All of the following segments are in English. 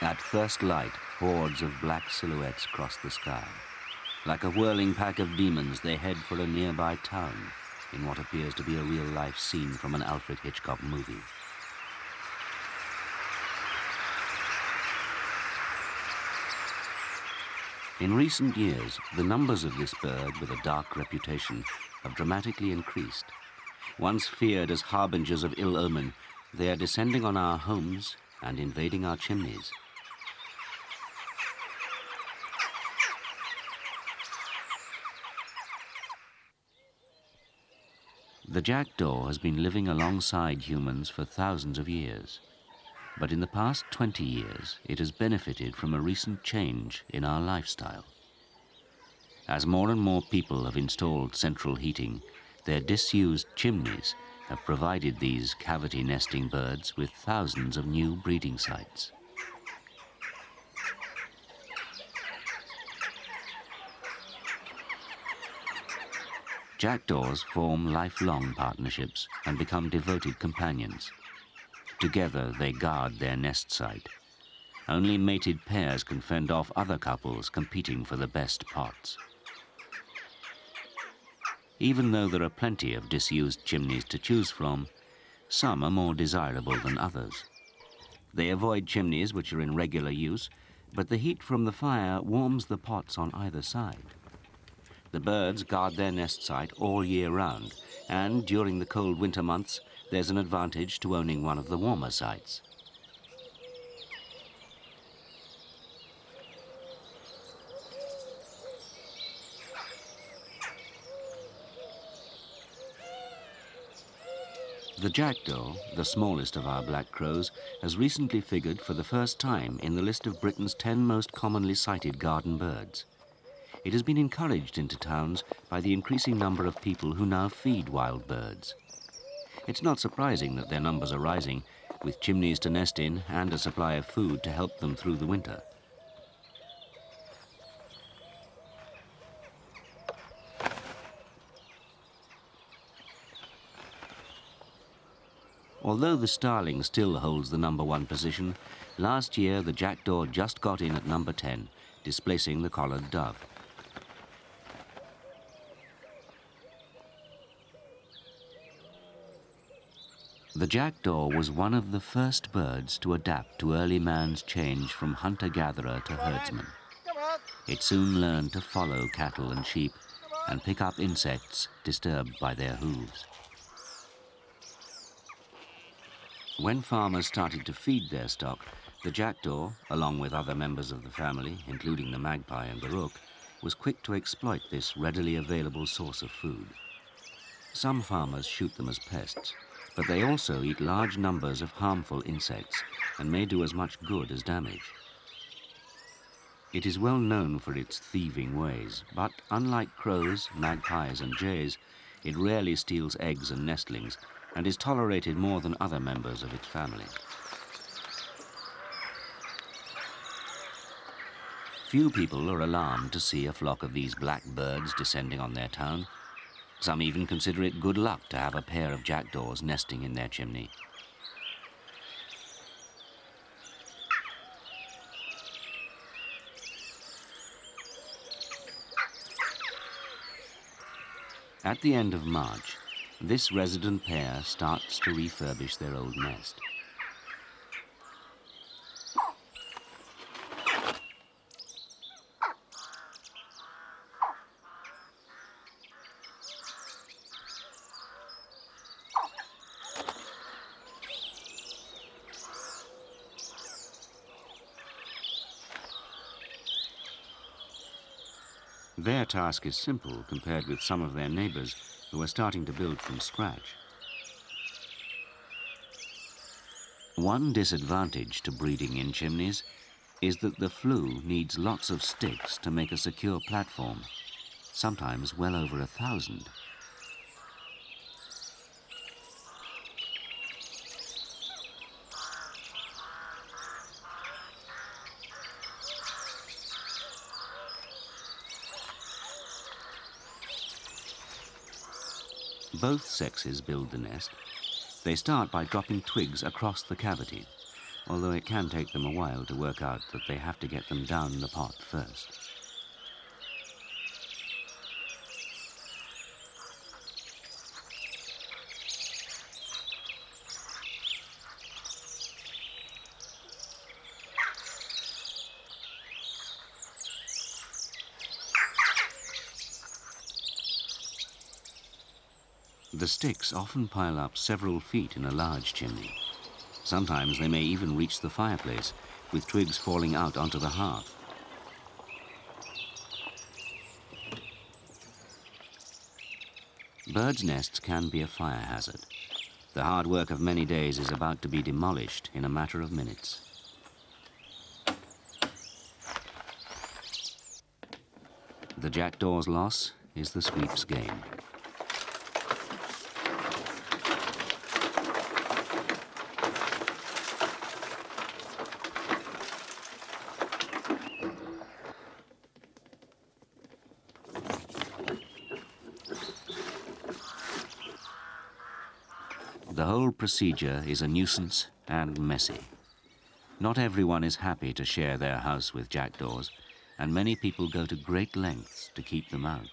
At first light, hordes of black silhouettes cross the sky. Like a whirling pack of demons, they head for a nearby town in what appears to be a real-life scene from an Alfred Hitchcock movie. In recent years, the numbers of this bird with a dark reputation have dramatically increased. Once feared as harbingers of ill omen, they are descending on our homes and invading our chimneys. The jackdaw has been living alongside humans for thousands of years. But in the past 20 years, it has benefited from a recent change in our lifestyle. As more and more people have installed central heating, their disused chimneys have provided these cavity-nesting birds with thousands of new breeding sites. Jackdaws form lifelong partnerships and become devoted companions. Together, they guard their nest site. Only mated pairs can fend off other couples competing for the best pots. Even though there are plenty of disused chimneys to choose from, some are more desirable than others. They avoid chimneys which are in regular use, but the heat from the fire warms the pots on either side. The birds guard their nest site all year round, and during the cold winter months, there's an advantage to owning one of the warmer sites. The jackdaw, the smallest of our black crows, has recently figured for the first time in the list of Britain's 10 most commonly sighted garden birds. It has been encouraged into towns by the increasing number of people who now feed wild birds. It's not surprising that their numbers are rising, with chimneys to nest in and a supply of food to help them through the winter. Although the starling still holds the #1 position, last year the jackdaw just got in at number 10, displacing the collared dove. The jackdaw was one of the first birds to adapt to early man's change from hunter-gatherer to herdsman. It soon learned to follow cattle and sheep and pick up insects disturbed by their hooves. When farmers started to feed their stock, the jackdaw, along with other members of the family, including the magpie and the rook, was quick to exploit this readily available source of food. Some farmers shoot them as pests, but they also eat large numbers of harmful insects and may do as much good as damage. It is well known for its thieving ways, but unlike crows, magpies and jays, it rarely steals eggs and nestlings and is tolerated more than other members of its family. Few people are alarmed to see a flock of these black birds descending on their town. Some even consider it good luck to have a pair of jackdaws nesting in their chimney. At the end of March, this resident pair starts to refurbish their old nest. Their task is simple compared with some of their neighbors who are starting to build from scratch. One disadvantage to breeding in chimneys is that the flue needs lots of sticks to make a secure platform, sometimes well over 1,000. Both sexes build the nest. They start by dropping twigs across the cavity. although it can take them a while to work out that they have to get them down the pot first. The sticks often pile up several feet in a large chimney. Sometimes they may even reach the fireplace, with twigs falling out onto the hearth. Birds' nests can be a fire hazard. The hard work of many days is about to be demolished in a matter of minutes. The jackdaw's loss is the sweep's gain. The whole procedure is a nuisance and messy. Not everyone is happy to share their house with jackdaws, and many people go to great lengths to keep them out.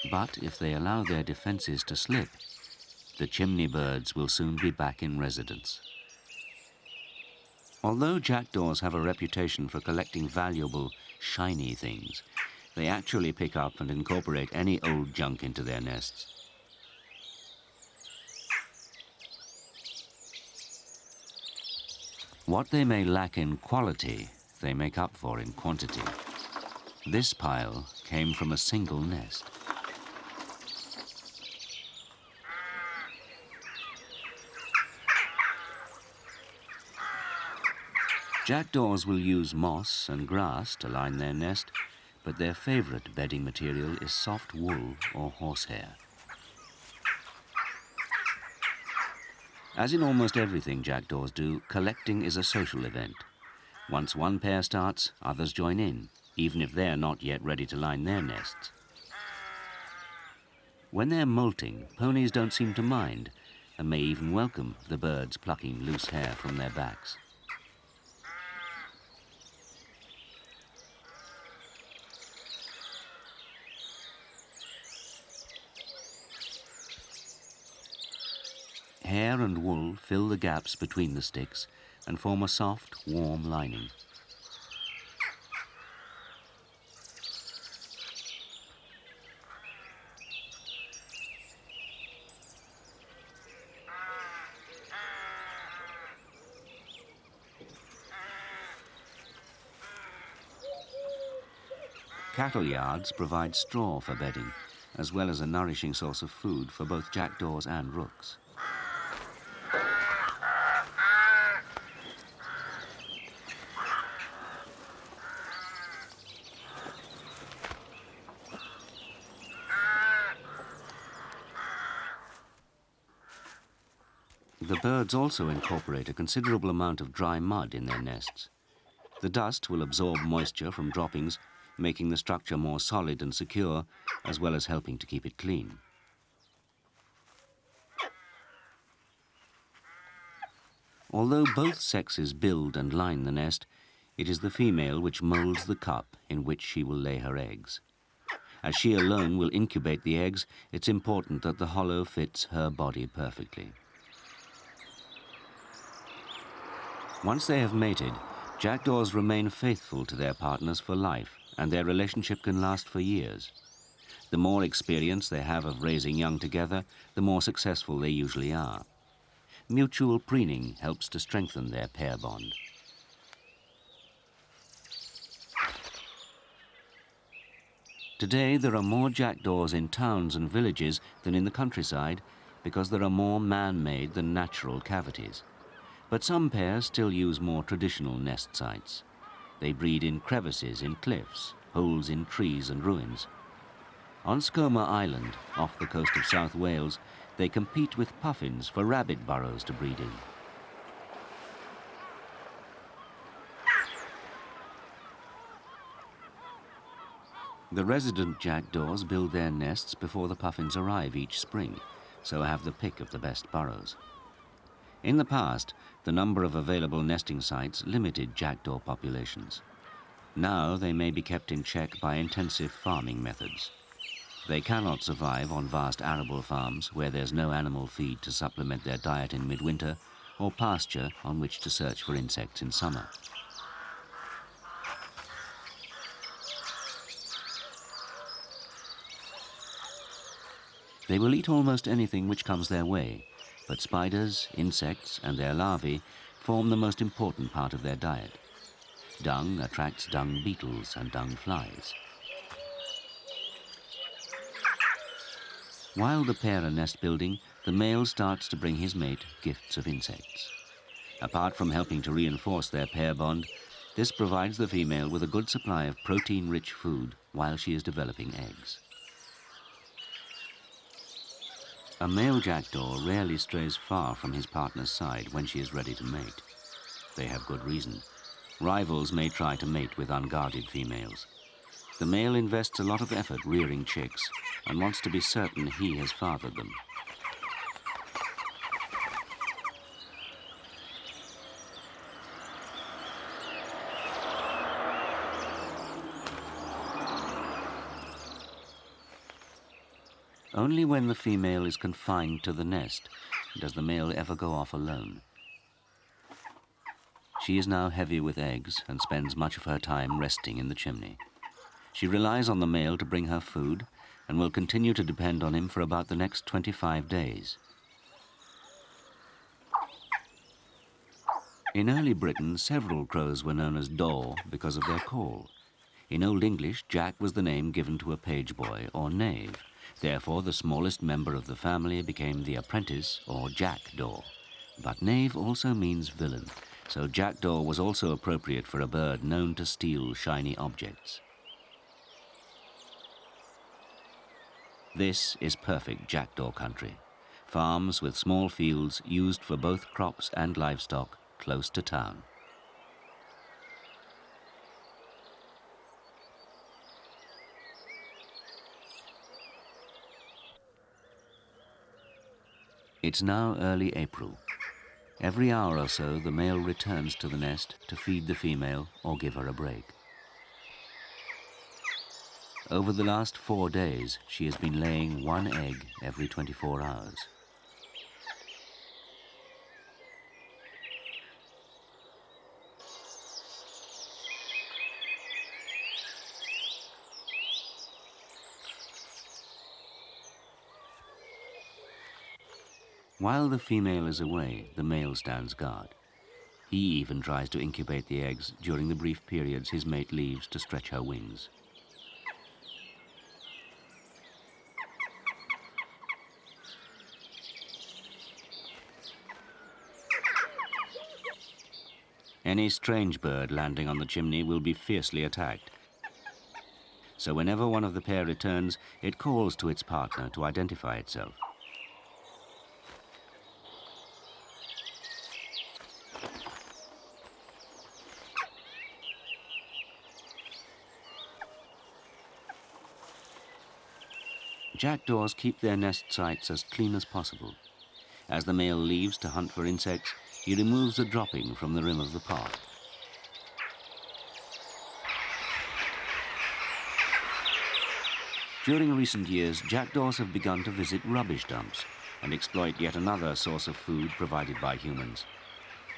But if they allow their defenses to slip, the chimney birds will soon be back in residence. Although jackdaws have a reputation for collecting valuable, shiny things, they actually pick up and incorporate any old junk into their nests. What they may lack in quality, they make up for in quantity. This pile came from a single nest. Jackdaws will use moss and grass to line their nest, but their favorite bedding material is soft wool or horsehair. As in almost everything jackdaws do, collecting is a social event. Once one pair starts, others join in, even if they're not yet ready to line their nests. When they're molting, ponies don't seem to mind, and may even welcome the birds plucking loose hair from their backs. Hair and wool fill the gaps between the sticks and form a soft, warm lining. Cattle yards provide straw for bedding, as well as a nourishing source of food for both jackdaws and rooks. The birds also incorporate a considerable amount of dry mud in their nests. The dust will absorb moisture from droppings, making the structure more solid and secure, as well as helping to keep it clean. Although both sexes build and line the nest, it is the female which molds the cup in which she will lay her eggs. As she alone will incubate the eggs, it's important that the hollow fits her body perfectly. Once they have mated, jackdaws remain faithful to their partners for life, and their relationship can last for years. The more experience they have of raising young together, the more successful they usually are. Mutual preening helps to strengthen their pair bond. Today, there are more jackdaws in towns and villages than in the countryside because there are more man-made than natural cavities. But some pairs still use more traditional nest sites. They breed in crevices in cliffs, holes in trees and ruins. On Skomer Island, off the coast of South Wales, they compete with puffins for rabbit burrows to breed in. The resident jackdaws build their nests before the puffins arrive each spring, so have the pick of the best burrows. In the past, the number of available nesting sites limited jackdaw populations. Now they may be kept in check by intensive farming methods. They cannot survive on vast arable farms where there's no animal feed to supplement their diet in midwinter or pasture on which to search for insects in summer. They will eat almost anything which comes their way, but spiders, insects, and their larvae form the most important part of their diet. Dung attracts dung beetles and dung flies. While the pair are nest building, the male starts to bring his mate gifts of insects. Apart from helping to reinforce their pair bond, this provides the female with a good supply of protein-rich food while she is developing eggs. A male jackdaw rarely strays far from his partner's side when she is ready to mate. They have good reason. Rivals may try to mate with unguarded females. The male invests a lot of effort rearing chicks and wants to be certain he has fathered them. Only when the female is confined to the nest does the male ever go off alone. She is now heavy with eggs and spends much of her time resting in the chimney. She relies on the male to bring her food and will continue to depend on him for about the next 25 days. In early Britain, several crows were known as daw because of their call. In Old English, Jack was the name given to a page boy or knave. Therefore, the smallest member of the family became the apprentice or jackdaw. But knave also means villain, so jackdaw was also appropriate for a bird known to steal shiny objects. This is perfect jackdaw country. Farms with small fields used for both crops and livestock close to town. It's now early April. Every hour or so, the male returns to the nest to feed the female or give her a break. Over the last 4 days, she has been laying 1 egg every 24 hours. While the female is away, the male stands guard. He even tries to incubate the eggs during the brief periods his mate leaves to stretch her wings. Any strange bird landing on the chimney will be fiercely attacked. So whenever one of the pair returns, it calls to its partner to identify itself. Jackdaws keep their nest sites as clean as possible. As the male leaves to hunt for insects, he removes a dropping from the rim of the pot. During recent years, jackdaws have begun to visit rubbish dumps and exploit yet another source of food provided by humans.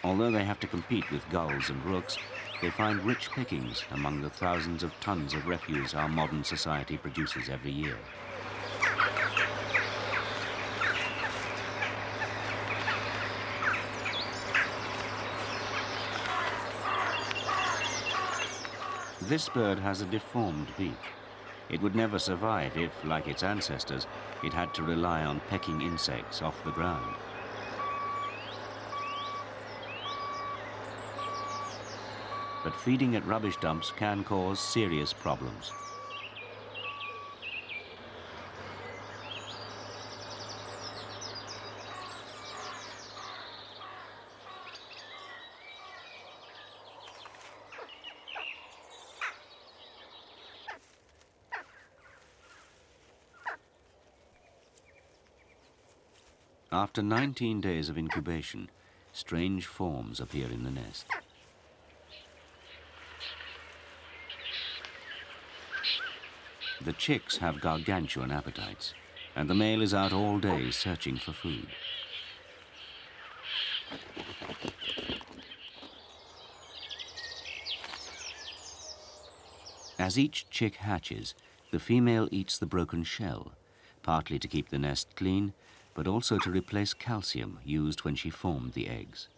Although they have to compete with gulls and rooks, they find rich pickings among the thousands of tons of refuse our modern society produces every year. This bird has a deformed beak. It would never survive if, like its ancestors, it had to rely on pecking insects off the ground. But feeding at rubbish dumps can cause serious problems. After 19 days of incubation, strange forms appear in the nest. The chicks have gargantuan appetites, and the male is out all day searching for food. As each chick hatches, the female eats the broken shell, partly to keep the nest clean, but also to replace calcium used when she formed the eggs.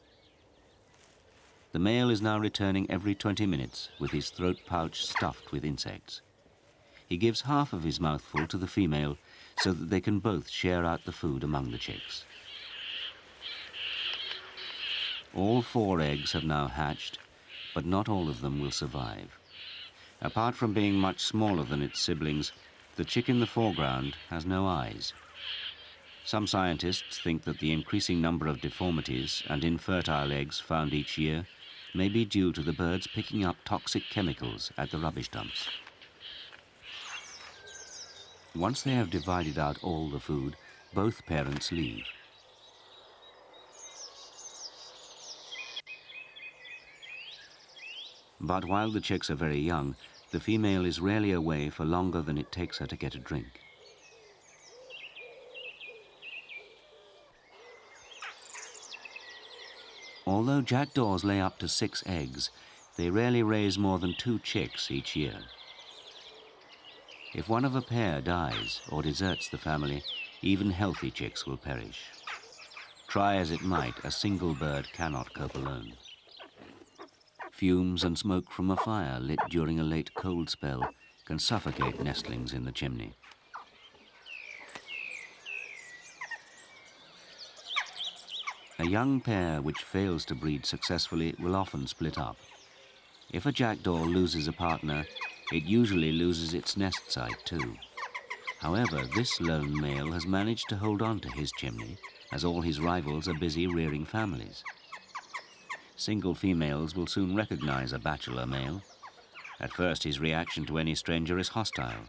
The male is now returning every 20 minutes with his throat pouch stuffed with insects. He gives half of his mouthful to the female so that they can both share out the food among the chicks. All 4 eggs have now hatched, but not all of them will survive. Apart from being much smaller than its siblings, the chick in the foreground has no eyes. Some scientists think that the increasing number of deformities and infertile eggs found each year may be due to the birds picking up toxic chemicals at the rubbish dumps. Once they have divided out all the food, both parents leave. But while the chicks are very young, the female is rarely away for longer than it takes her to get a drink. Although jackdaws lay up to 6 eggs, they rarely raise more than 2 chicks each year. If one of a pair dies or deserts the family, even healthy chicks will perish. Try as it might, a single bird cannot cope alone. Fumes and smoke from a fire lit during a late cold spell can suffocate nestlings in the chimney. A young pair which fails to breed successfully will often split up. If a jackdaw loses a partner, it usually loses its nest site too. However, this lone male has managed to hold on to his chimney, as all his rivals are busy rearing families. Single females will soon recognize a bachelor male. At first, his reaction to any stranger is hostile,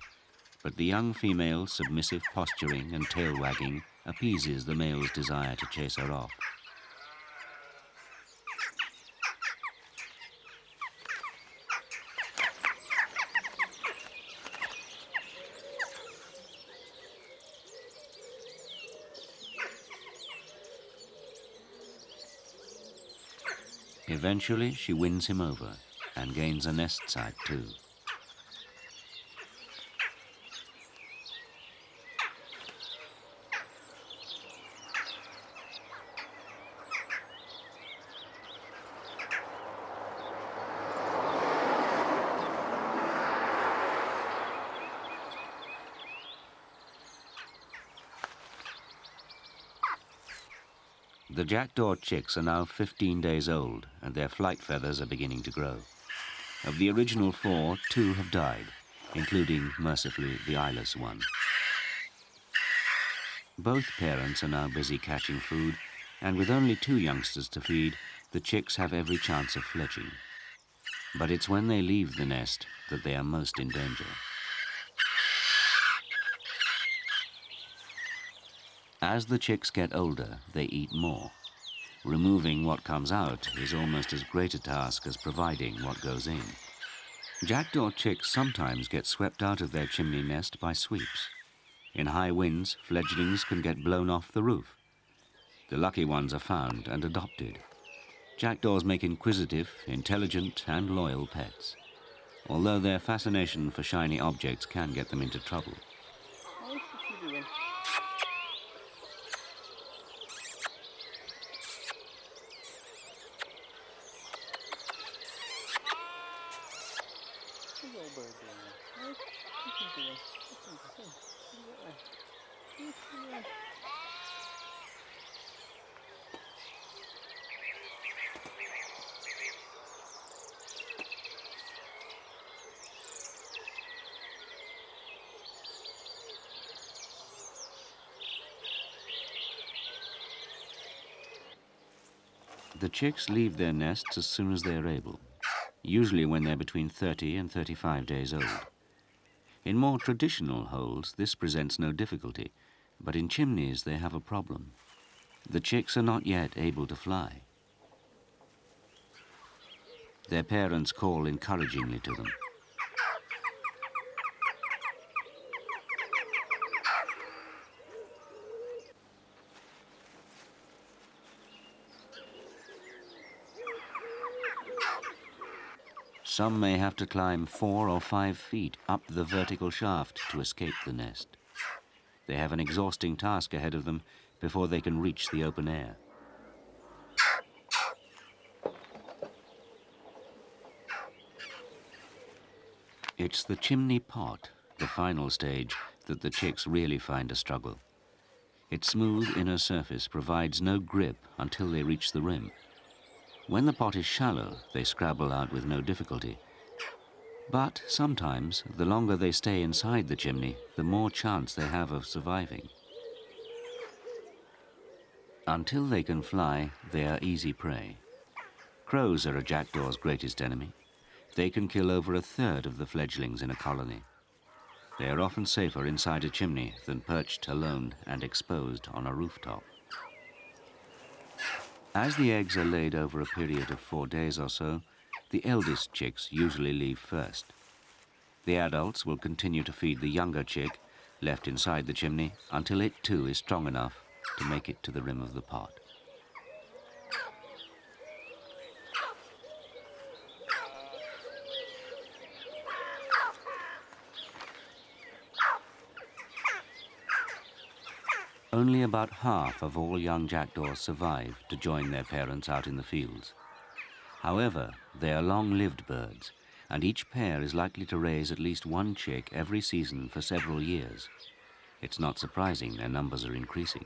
but the young female's submissive posturing and tail wagging appeases the male's desire to chase her off. Eventually, she wins him over and gains a nest site too. The jackdaw chicks are now 15 days old, and their flight feathers are beginning to grow. Of the original 4, 2 have died, including, mercifully, the eyeless one. Both parents are now busy catching food, and with only 2 youngsters to feed, the chicks have every chance of fledging. But it's when they leave the nest that they are most in danger. As the chicks get older, they eat more. Removing what comes out is almost as great a task as providing what goes in. Jackdaw chicks sometimes get swept out of their chimney nest by sweeps. In high winds, fledglings can get blown off the roof. The lucky ones are found and adopted. Jackdaws make inquisitive, intelligent, and loyal pets, although their fascination for shiny objects can get them into trouble. The chicks leave their nests as soon as they are able, usually when they're between 30 and 35 days old. In more traditional holes, this presents no difficulty, but in chimneys they have a problem. The chicks are not yet able to fly. Their parents call encouragingly to them. Some may have to climb 4 or 5 feet up the vertical shaft to escape the nest. They have an exhausting task ahead of them before they can reach the open air. It's the chimney pot, the final stage, that the chicks really find a struggle. Its smooth inner surface provides no grip until they reach the rim. When the pot is shallow, they scrabble out with no difficulty. But sometimes, the longer they stay inside the chimney, the more chance they have of surviving. Until they can fly, they are easy prey. Crows are a jackdaw's greatest enemy. They can kill over 1/3 of the fledglings in a colony. They are often safer inside a chimney than perched alone and exposed on a rooftop. As the eggs are laid over a period of 4 days or so, the eldest chicks usually leave first. The adults will continue to feed the younger chick, left inside the chimney, until it too is strong enough to make it to the rim of the pot. Only about half of all young jackdaws survive to join their parents out in the fields. However, they are long-lived birds, and each pair is likely to raise at least 1 chick every season for several years. It's not surprising their numbers are increasing.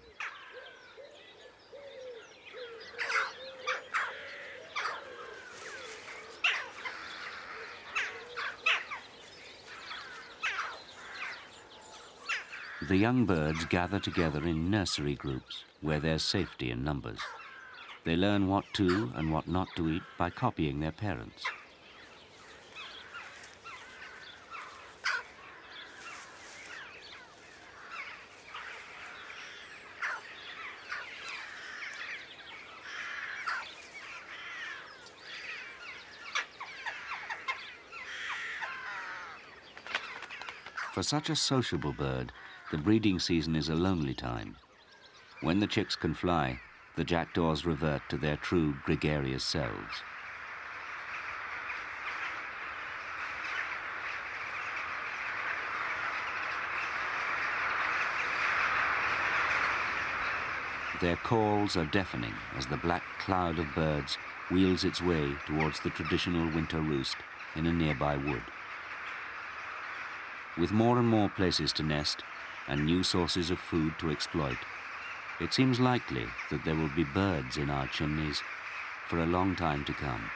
The young birds gather together in nursery groups where there's safety in numbers. They learn what to and what not to eat by copying their parents. For such a sociable bird, the breeding season is a lonely time. When the chicks can fly, the jackdaws revert to their true gregarious selves. Their calls are deafening as the black cloud of birds wheels its way towards the traditional winter roost in a nearby wood. With more and more places to nest and new sources of food to exploit, it seems likely that there will be birds in our chimneys for a long time to come.